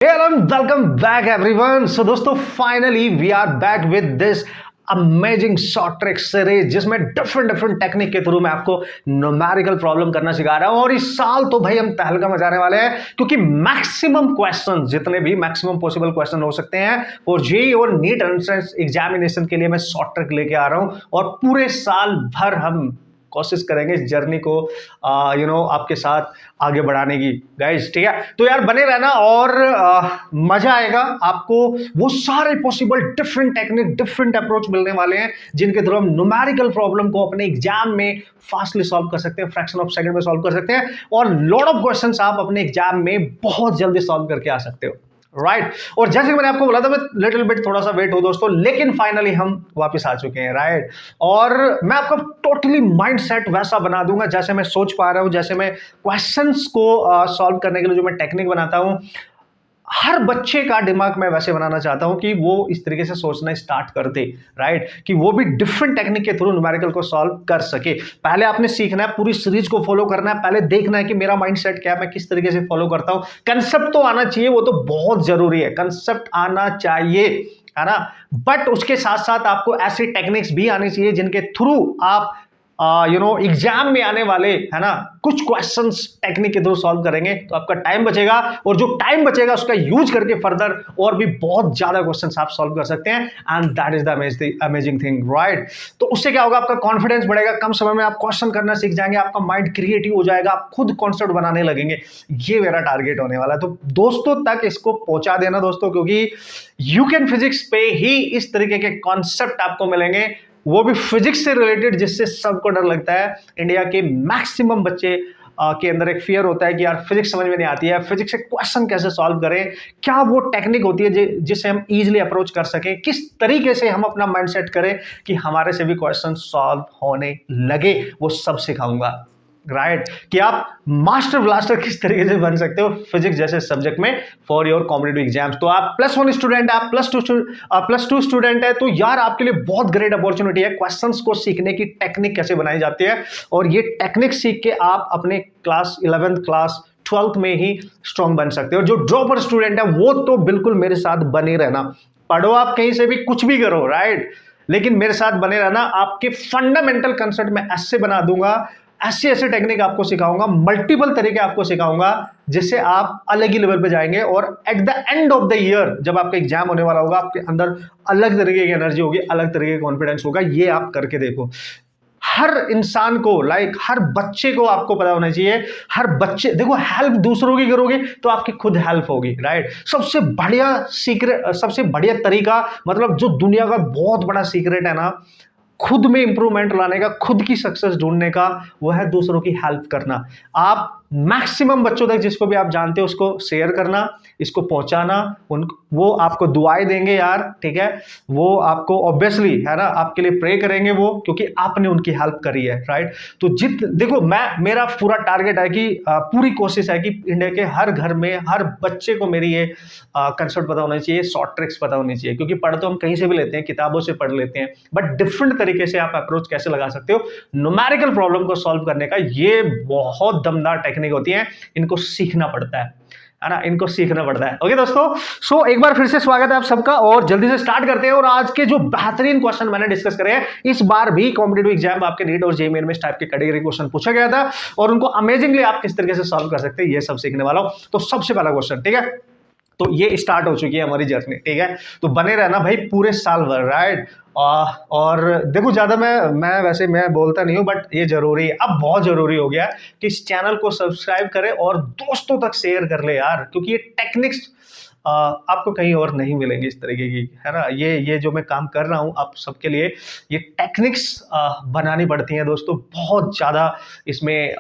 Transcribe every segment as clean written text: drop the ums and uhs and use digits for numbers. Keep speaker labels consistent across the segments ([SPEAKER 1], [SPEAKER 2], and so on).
[SPEAKER 1] Welcome back everyone. So दोस्तों finally we are back with this amazing short trick series जिसमें different technique के through मैं आपको numerical problem करना सिखा रहा हूं। और इस साल तो भाई हम तहलका मचाने वाले हैं क्योंकि मैक्सिमम क्वेश्चन जितने भी मैक्सिमम पॉसिबल क्वेश्चन हो सकते हैं फॉर जेईई और नीट एंट्रेंस एग्जामिनेशन के लिए मैं शॉर्ट ट्रिक लेके आ रहा हूं। और पूरे साल भर हम कोशिश करेंगे इस जर्नी को आपके साथ आगे बढ़ाने की गाइस, ठीक है। तो यार बने रहना और मजा आएगा आपको। वो सारे possible different technique different approach मिलने वाले हैं जिनके थ्रू हम न्यूमेरिकल प्रॉब्लम को अपने एग्जाम में फास्टली सॉल्व कर सकते हैं, फ्रैक्शन ऑफ सेकंड में सॉल्व कर सकते हैं और लॉट ऑफ क्वेश्चंस आप अपने एग्जाम में बहुत जल्दी सॉल्व करके आ सकते हो, राइट। और जैसे मैंने आपको बोला था मैं लिटिल बिट थोड़ा सा वेट हो दोस्तों, लेकिन फाइनली हम वापस आ चुके हैं, राइट। और मैं आपका टोटली माइंडसेट वैसा बना दूंगा जैसे मैं सोच पा रहा हूं, जैसे मैं क्वेश्चंस को सॉल्व करने के लिए जो मैं टेक्निक बनाता हूं, हर बच्चे का दिमाग मैं वैसे बनाना चाहता हूं कि वो इस तरीके से सोचना स्टार्ट कर दे, राइट, कि वो भी डिफरेंट टेक्निक के थ्रू न्यूमेरिकल को सॉल्व कर सके। पहले आपने सीखना है, पूरी सीरीज को फॉलो करना है, पहले देखना है कि मेरा माइंडसेट क्या है, मैं किस तरीके से फॉलो करता हूं। कंसेप्ट तो आना चाहिए, वो तो बहुत जरूरी है, कंसेप्ट आना चाहिए, है ना। बट उसके साथ साथ आपको ऐसी टेक्निक्स भी आनी चाहिए जिनके थ्रू आप एग्जाम में आने वाले, है ना, कुछ क्वेश्चंस टेक्निक के थ्रू सॉल्व करेंगे तो आपका टाइम बचेगा और जो टाइम बचेगा उसका यूज करके फर्दर और भी बहुत ज्यादा क्वेश्चंस आप सॉल्व कर सकते हैं and that is the amazing thing, right. तो उससे क्या होगा, आपका कॉन्फिडेंस बढ़ेगा, कम समय में आप क्वेश्चन करना सीख जाएंगे, आपका माइंड क्रिएटिव हो जाएगा, आप खुद कॉन्सेप्ट बनाने लगेंगे। ये मेरा टारगेट होने वाला है। तो दोस्तों तक इसको पहुंचा देना दोस्तों, क्योंकि यू कैन फिजिक्स पे ही इस तरीके के कॉन्सेप्ट आपको मिलेंगे, वो भी फिजिक्स से रिलेटेड, जिससे सबको डर लगता है। इंडिया के मैक्सिमम बच्चे के अंदर एक फियर होता है कि यार फिजिक्स समझ में नहीं आती है, फिजिक्स से क्वेश्चन कैसे सॉल्व करें, क्या वो टेक्निक होती है जिससे हम इजीली अप्रोच कर सकें, किस तरीके से हम अपना माइंडसेट करें कि हमारे से भी क्वेश्चन सॉल्व होने लगे, वो सब सिखाऊंगा, राइट। कि आप मास्टर ब्लास्टर किस तरीके से बन सकते हो फिजिक्स जैसे सब्जेक्ट में फॉर योर कॉम्पिटिटिव एग्जाम्स। तो आप +1 स्टूडेंट, आप +2 स्टूडेंट है, तो यार आपके लिए बहुत ग्रेट अपॉर्चुनिटी है क्वेश्चंस को सीखने की, टेक्निक कैसे बनाई जाती है, और ये टेक्निक सीख के आप अपने क्लास 11th क्लास 12th में ही स्ट्रॉन्ग बन सकते हो। जो ड्रॉपर स्टूडेंट है वो तो बिल्कुल मेरे साथ बने रहना, पढ़ो आप कहीं से भी, कुछ भी करो, राइट, लेकिन मेरे साथ बने रहना। आपके फंडामेंटल कंसेप्ट में ऐसे बना दूंगा, ऐसे टेक्निक आपको सिखाऊंगा, मल्टीपल तरीके आपको सिखाऊंगा, जिससे आप अलग ही लेवल पे जाएंगे और at the end of the year जब आपका एग्जाम होने वाला होगा, आपके अंदर अलग तरीके की एनर्जी होगी, अलग तरीके का कॉन्फिडेंस होगा। ये आप करके देखो। हर इंसान को, हर बच्चे को आपको पता होना चाहिए, हर बच्चे, देखो, हेल्प दूसरों की करोगे तो आपकी खुद हेल्प होगी, राइट। सबसे बढ़िया सीक्रेट, सबसे बढ़िया तरीका, मतलब जो दुनिया का बहुत बड़ा सीक्रेट है ना खुद में इंप्रूवमेंट लाने का, खुद की सक्सेस ढूंढने का, वो है दूसरों की हेल्प करना। आप मैक्सिमम बच्चों तक जिसको भी आप जानते हो उसको शेयर करना, इसको पहुंचाना, वो आपको दुआएं देंगे यार, ठीक है, वो आपको ऑब्वियसली, है ना, आपके लिए प्रे करेंगे वो, क्योंकि आपने उनकी हेल्प करी है, राइट। तो देखो, मेरा पूरा टारगेट है कि पूरी कोशिश है कि इंडिया के हर घर में हर बच्चे को मेरी ये कंसेप्ट पता होना चाहिए, शॉर्ट ट्रिक्स पता होनी चाहिए, क्योंकि पढ़ तो हम कहीं से भी लेते हैं, किताबों से पढ़ लेते हैं, बट डिफरेंट तरीके से आप अप्रोच कैसे लगा सकते हो न्यूमेरिकल प्रॉब्लम को सॉल्व करने का, ये बहुत दमदार टेक्निक होती है, इनको सीखना पड़ता है ना, इनको सीखना पड़ता है। ओके दोस्तों, सो एक बार फिर से स्वागत है आप सबका और जल्दी से स्टार्ट करते हैं। और आज के जो बेहतरीन क्वेश्चन मैंने डिस्कस करे हैं, इस बार भी कॉम्पिटिटिव एग्जाम आपके नीट और जेईई मेन में इस टाइप के कैटेगरी क्वेश्चन पूछा गया था और उनको अमेजिंगली आप किस तरीके से सॉल्व कर सकते हैं, ये सब सीखने वाला हूं। तो सबसे पहला क्वेश्चन, ठीक है, तो ये स्टार्ट हो चुकी है हमारी जर्नी, ठीक है। तो बने रहना भाई पूरे साल भर, राइट। और देखो, ज्यादा मैं बोलता नहीं हूं, बट ये जरूरी है, अब बहुत जरूरी हो गया कि इस चैनल को सब्सक्राइब करें और दोस्तों तक शेयर कर ले यार, क्योंकि ये टेक्निक्स आपको कहीं और नहीं मिलेंगे इस तरीके की, है ना। ये जो मैं काम कर रहा हूं आप सबके लिए, ये टेक्निक्स बनानी पड़ती हैं दोस्तों, बहुत ज्यादा इसमें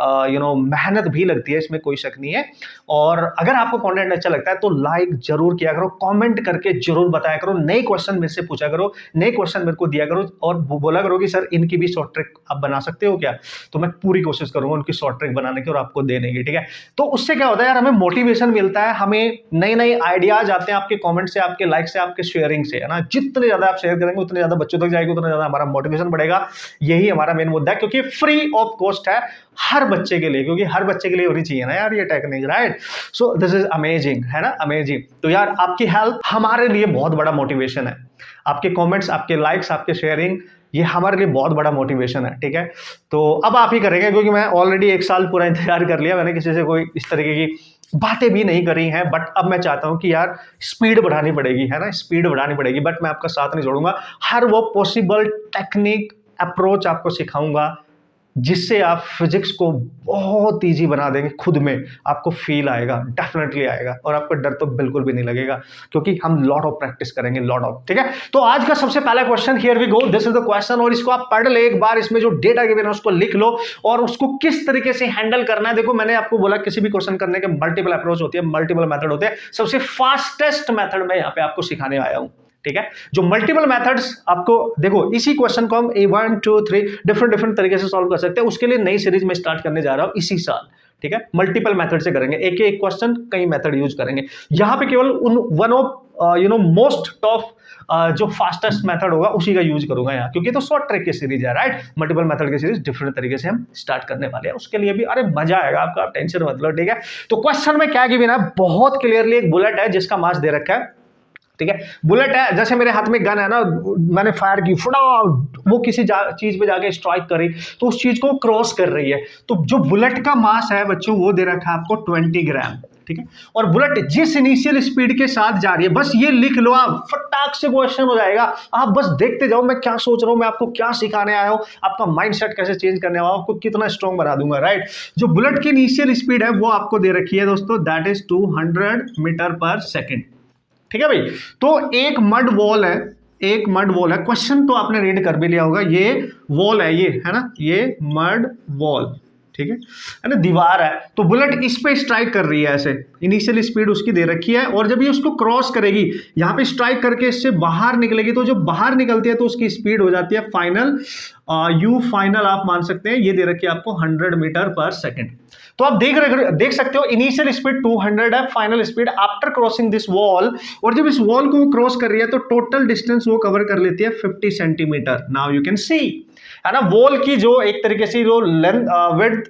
[SPEAKER 1] मेहनत भी लगती है, इसमें कोई शक नहीं है। और अगर आपको कंटेंट अच्छा लगता है तो लाइक जरूर किया करो, कमेंट करके जरूर बताया करो, नए क्वेश्चन मेरे से पूछा करो, नए क्वेश्चन मेरे को दिया करो और बोला करो कि सर इनकी भी शॉर्ट ट्रिक आप बना सकते हो क्या, तो मैं पूरी कोशिश करूंगा उनकी शॉर्ट ट्रिक बनाने की और आपको देने की, ठीक है। तो उससे क्या होता है यार, हमें मोटिवेशन मिलता है, हमें नई नई आइडिया आ जाते हैं आपके कमेंट से, आपके लाइक से, आपके शेयरिंग से, है ना। जितने ज्यादा आप शेयर करेंगे उतने ज्यादा बच्चों तक जाएगी, उतना ज्यादा हमारा मोटिवेशन बढ़ेगा। यही हमारा मेन मुद्दा है, क्योंकि फ्री ऑफ कॉस्ट है हर बच्चे के लिए, क्योंकि हर बच्चे के लिए होनी चाहिए ना यार ये technique, right. So this is amazing, है ना, अमेजिंग। तो यार आपकी हेल्प हमारे लिए बहुत बड़ा मोटिवेशन है। आपके कमेंट्स, आपके लाइक्स, आपके शेयरिंग, ये हमारे लिए बहुत बड़ा मोटिवेशन है, ठीक है। तो अब आप ही करेंगे, क्योंकि मैं ऑलरेडी 1 साल पूरा इंतजार कर लिया, मैंने किसी से कोई इस तरीके की बातें भी नहीं करी हैं। बट अब मैं चाहता हूं कि यार स्पीड बढ़ानी पड़ेगी, है ना, स्पीड बढ़ानी पड़ेगी। बट मैं आपका साथ नहीं छोड़ूंगा, हर वो पॉसिबल टेक्निक, अप्रोच आपको सिखाऊंगा जिससे आप फिजिक्स को बहुत इजी बना देंगे। खुद में आपको फील आएगा, डेफिनेटली आएगा, और आपको डर तो बिल्कुल भी नहीं लगेगा, क्योंकि हम लॉट ऑफ प्रैक्टिस करेंगे, लॉट ऑफ, ठीक है। तो आज का सबसे पहला question, here we go, this is the question, और इसको आप पढ़ ले एक बार, इसमें जो डेटा गिवन है उसको लिख लो, और उसको किस तरीके से हैंडल करना है। देखो मैंने आपको बोला किसी भी क्वेश्चन करने के मल्टीपल अप्रोच होती है, मल्टीपल मेथड होते हैं। सबसे फास्टेस्ट मेथड में यहाँ पे आपको सिखाने आया हूं, ठीक है। जो मल्टीपल मेथड्स आपको, देखो इसी क्वेश्चन को हम 1 2 3 डिफरेंट तरीके से सॉल्व कर सकते हैं। उसके लिए नई सीरीज में स्टार्ट करने जा रहा हूं इसी साल, ठीक है। मल्टीपल मेथड से करेंगे, एक एक क्वेश्चन कई मेथड यूज करेंगे। यहां पे केवल वन ऑफ मोस्ट टॉप जो फास्टेस्ट मेथड होगा उसी का यूज करूंगा यहाँ, क्योंकि तो शॉर्ट ट्रिक की सीरीज है, राइट। मल्टीपल मेथड की सीरीज डिफरेंट तरीके से हम स्टार्ट करने वाले हैं, उसके लिए भी अरे मजा आएगा आपका, आप टेंशन मत लो, ठीक है। तो क्वेश्चन में क्या गिवन है, बहुत क्लियरली एक बुलेट है जिसका मास दे रखा है, ठीक है। बुलेट है, जैसे मेरे हाथ में गन है ना, मैंने फायर की, फटा, वो किसी चीज पे जाके स्ट्राइक करी तो उस चीज को क्रॉस कर रही है। तो जो बुलेट का मास है बच्चों, वो दे रखा है आपको 20 ग्राम, ठीक है। और बुलेट जिस इनिशियल स्पीड के साथ जा रही है, बस ये लिख लो आप, फटाक से क्वेश्चन हो जाएगा। आप बस देखते जाओ मैं क्या सोच रहा हूं, मैं आपको क्या सिखाने आया हूं, आपका माइंडसेट कैसे चेंज करने वाला हूं, आपको कितना स्ट्रॉन्ग बना दूंगा, राइट। जो बुलेट की इनिशियल स्पीड है वो आपको दे रखी है दोस्तों, दैट इज 200 मीटर पर सेकेंड, ठीक है भाई। तो एक मड वॉल है, एक मड वॉल है, क्वेश्चन तो आपने रीड कर भी लिया होगा, ये वॉल है, ये है ना, ये मड वॉल, ठीक है ना, दीवार है। तो बुलेट इस पे स्ट्राइक कर रही है, ऐसे इनिशियल स्पीड उसकी दे रखी है, और जब ये उसको क्रॉस करेगी, यहाँ पे स्ट्राइक करके इससे बाहर निकलेगी, तो जब बाहर निकलती है तो उसकी स्पीड हो जाती है फाइनल, यू फाइनल आप मान सकते हैं, ये दे रखी है आपको 100 मीटर पर सेकेंड। तो आप देख सकते हो इनिशियल स्पीड 200 है, final speed after crossing this wall, और जब इस वॉल को क्रॉस कर रही है तो टोटल डिस्टेंस वो कवर कर लेती है 50 centimetre. Now you can see, है ना, वॉल की जो एक तरीके से जो लेंथ विड्थ,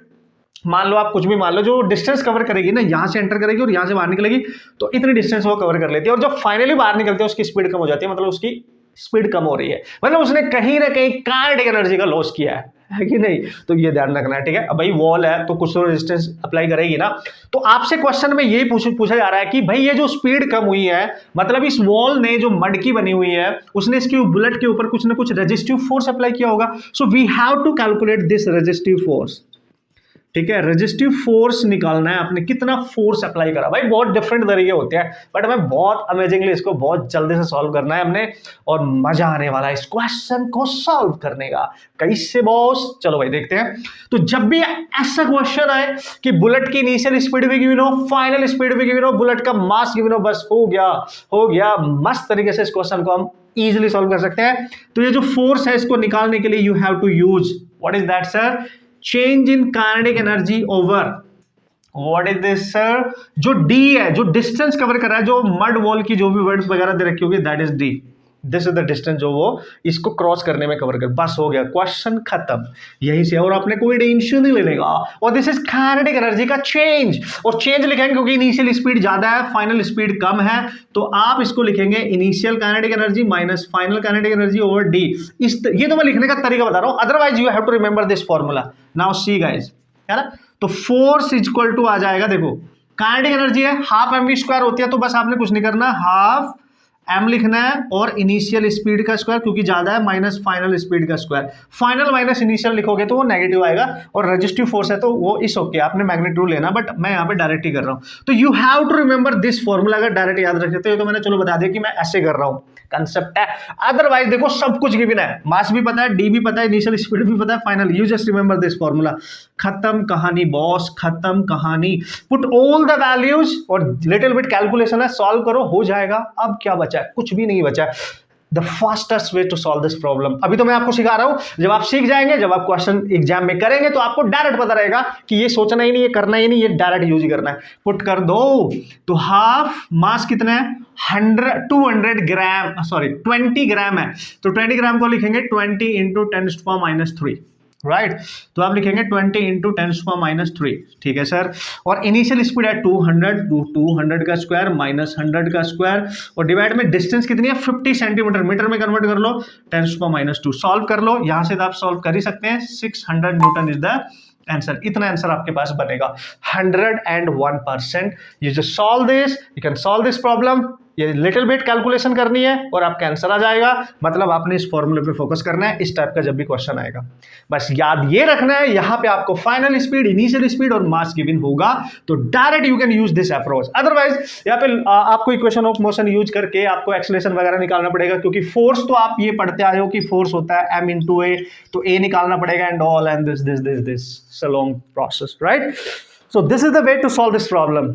[SPEAKER 1] मान लो आप कुछ भी मान लो, जो डिस्टेंस कवर करेगी ना, यहां से एंटर करेगी और यहां से बाहर निकलेगी, तो इतनी डिस्टेंस वो कवर कर लेती है। और जब फाइनली बाहर निकलती है उसकी स्पीड कम हो जाती है, मतलब उसकी स्पीड कम हो रही है, मतलब उसने कहीं ना कहीं काइनेटिक एनर्जी का लॉस किया है कि नहीं। तो ये ध्यान रखना है, ठीक है। अब भाई वॉल है तो कुछ तो रेजिस्टेंस अप्लाई करेगी ना। तो आपसे क्वेश्चन में यही पूछा जा रहा है कि भाई ये जो स्पीड कम हुई है, मतलब इस वॉल ने जो मड की बनी हुई है, उसने इसकी बुलेट के ऊपर कुछ ना कुछ रेजिस्टिव फोर्स अप्लाई किया होगा। So we have to calculate this resistive force, ठीक है। रेजिस्टिव फोर्स निकालना है आपने, कितना फोर्स अप्लाई करा। भाई बहुत डिफरेंट तरीके होते हैं, बट हमें बहुत अमेजिंगली इसको बहुत जल्दी से सॉल्व करना है हमने, और मजा आने वाला है इस क्वेश्चन को सॉल्व करने का। कैसे बॉस, चलो भाई देखते हैं। तो जब भी ऐसा क्वेश्चन आए कि बुलेट की इनिशियल स्पीड भी गिवन हो, फाइनल स्पीड भी गिवन हो, बुलेट का मास गिवन हो, बस हो गया। मस्त तरीके से इस क्वेश्चन को हम इजिली सॉल्व कर सकते हैं। तो ये जो फोर्स है इसको निकालने के लिए you have to use, what is that sir, change in kinetic energy over, what is this sir, जो डी है, जो डिस्टेंस कवर कर रहा है, जो मड वॉल की जो भी वर्ड्स वगैरह दे रखी होगी, that is D, this is the distance जो वो इसको क्रॉस करने में कवर कर, बस हो गया, क्वेश्चन खत्म यहीं से। और आपने कोई टेंशन नहीं लेने का, और दिस इज काइनेटिक एनर्जी का चेंज, और चेंज लिखेंगे क्योंकि इनिशियल स्पीड ज्यादा है, फाइनल स्पीड कम है, तो आप इसको लिखेंगे initial kinetic energy minus final kinetic energy over D. ये तो मैं लिखने का तरीका बता रहा हूं, otherwise you have to remember this formula. Now see guys, है ना, तो फोर्स इक्वल टू आ जाएगा, देखो काइनेटिक एनर्जी है हाफ एम वी स्क्वायर होती है, तो बस आपने कुछ नहीं करना, हाफ एम लिखना है और इनिशियल स्पीड का स्क्वायर क्योंकि ज्यादा है, माइनस फाइनल स्पीड का स्क्वायर। फाइनल माइनस इनिशियल लिखोगे तो वो नेगेटिव आएगा, और रेजिस्टिव फोर्स है तो वो इस ओके, आपने मैग्नीट्यूड लेना, बट मैं यहाँ पे डायरेक्ट ही कर रहा हूँ। तो you have to remember this formula, अगर डायरेक्ट याद रख सकते हो तो मैंने चलो बता दिया कि मैं ऐसे कर रहा हूँ, कंसेप्ट है। अदरवाइज देखो सब कुछ गिवन है, मास भी पता है, डी भी पता है, इनिशियल स्पीड भी पता है, final, you just remember this formula. खत्म कहानी बॉस, खत्म कहानी। पुट ऑल द वैल्यूज और लिटिल बिट कैलकुलेशन है, सॉल्व करो, हो जाएगा। अब क्या बचा है, कुछ भी नहीं बचा है। The fastest way to solve this problem. अभी तो मैं आपको सिखा रहा हूं, जब आप सीख जाएंगे, जब आप क्वेश्चन एग्जाम में करेंगे तो आपको डायरेक्ट पता रहेगा कि ये सोचना ही नहीं, ये करना ही नहीं, ये डायरेक्ट यूज ही करना है। पुट कर दो तो हाफ मास कितना है 200 ग्राम, सॉरी 20 ग्राम है, तो 20 ग्राम को लिखेंगे 20 इंटू 10⁻³ राइट। तो आप लिखेंगे 20 इंटू 10⁻³ ठीक है सर। और इनिशियल स्पीड है 200, 200 का स्क्वायर माइनस 100 का स्क्वायर और डिवाइड में डिस्टेंस कितनी है 50 सेंटीमीटर, मीटर में कन्वर्ट कर लो 10⁻²। सॉल्व कर लो, यहां से तो आप सॉल्व कर ही सकते हैं। 600 न्यूटन इज द आंसर। इतना आंसर आपके पास बनेगा 101%। You just solve this, you can solve this problem. ये लिटिल बिट कैलकुलेशन करनी है और आपका आंसर आ जाएगा। मतलब आपने इस फॉर्मूले पे फोकस करना है इस टाइप का जब भी क्वेश्चन आएगा। बस याद ये रखना है, यहां पे आपको फाइनल स्पीड, इनिशियल स्पीड और मास गिवन होगा तो direct you can use this approach. Otherwise यहाँ पे आपको इक्वेशन ऑफ मोशन यूज करके आपको एक्सेलरेशन वगैरह निकालना पड़ेगा, क्योंकि फोर्स तो आप ये पढ़ते आए हो कि फोर्स होता है m इंटू ए, तो ए निकालना पड़ेगा and all and this this this this long process right. So this is the way to solve this problem.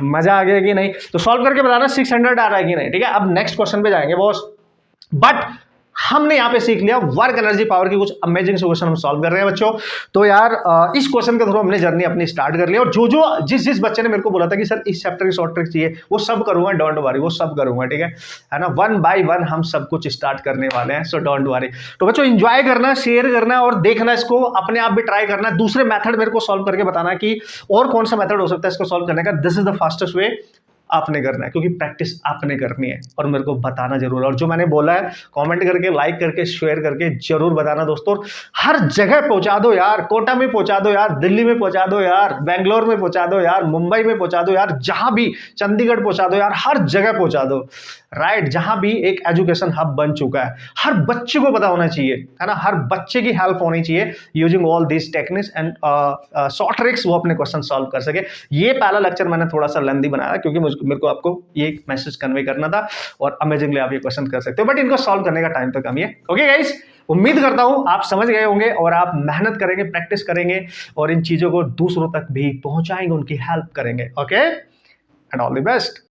[SPEAKER 1] मजा आ गया कि नहीं? तो सॉल्व करके बताना 600 आ रहा है कि नहीं। ठीक है, अब नेक्स्ट क्वेश्चन पे जाएंगे बॉस। बट हमने यहां पे सीख लिया वर्क एनर्जी पावर की कुछ अमेजिंग क्वेश्चन हम सॉल्व कर रहे हैं बच्चों। तो यार इस क्वेश्चन के थ्रू हमने जर्नी अपनी स्टार्ट कर लिया। और जिस बच्चे ने मेरे को बोला था कि सर इस चैप्टर की शॉर्ट ट्रिक चाहिए, वो सब करूंगा, डोंट वरी, वो सब करूंगा। ठीक है ना, 1 बाय 1 हम सब कुछ स्टार्ट करने वाले हैं, सो डोंट वरी। तो बच्चों एंजॉय करना, शेयर करना और देखना, इसको अपने आप भी ट्राई करना। दूसरे मेथड मेरे को सॉल्व करके बताना कि और कौन सा मेथड हो सकता है इसको सॉल्व करने का। दिस इज द फास्टेस्ट वे आपने करना है, क्योंकि प्रैक्टिस आपने करनी है और मेरे को बताना जरूर है। और जो मैंने बोला है कमेंट करके, लाइक करके, शेयर करके जरूर बताना दोस्तों। हर जगह पहुंचा दो यार, कोटा में पहुंचा दो यार, दिल्ली में पहुंचा दो यार, बेंगलोर में पहुंचा दो यार, मुंबई में पहुंचा दो यार, जहां भी, चंडीगढ़ पहुंचा दो यार, हर जगह पहुंचा दो राइट। जहां भी एक एजुकेशन हब बन चुका है, हर बच्चे को पता होना चाहिए, है ना, हर बच्चे की हेल्प होनी चाहिए using all this techniques and short tricks, वो अपने क्वेश्चन सॉल्व कर सके। ये पहला लेक्चर मैंने थोड़ा सा लेंथी बनाया क्योंकि मेरे को आपको ये मैसेज कन्वे करना था और अमेजिंगली आप ये क्वेश्चन कर सकते हो, बट इनको सॉल्व करने का टाइम तो कम ही है। ओके गाइस, उम्मीद करता हूं आप समझ गए होंगे और आप मेहनत करेंगे, प्रैक्टिस करेंगे और इन चीजों को दूसरों तक भी पहुंचाएंगे, उनकी हेल्प करेंगे। Okay and all the best.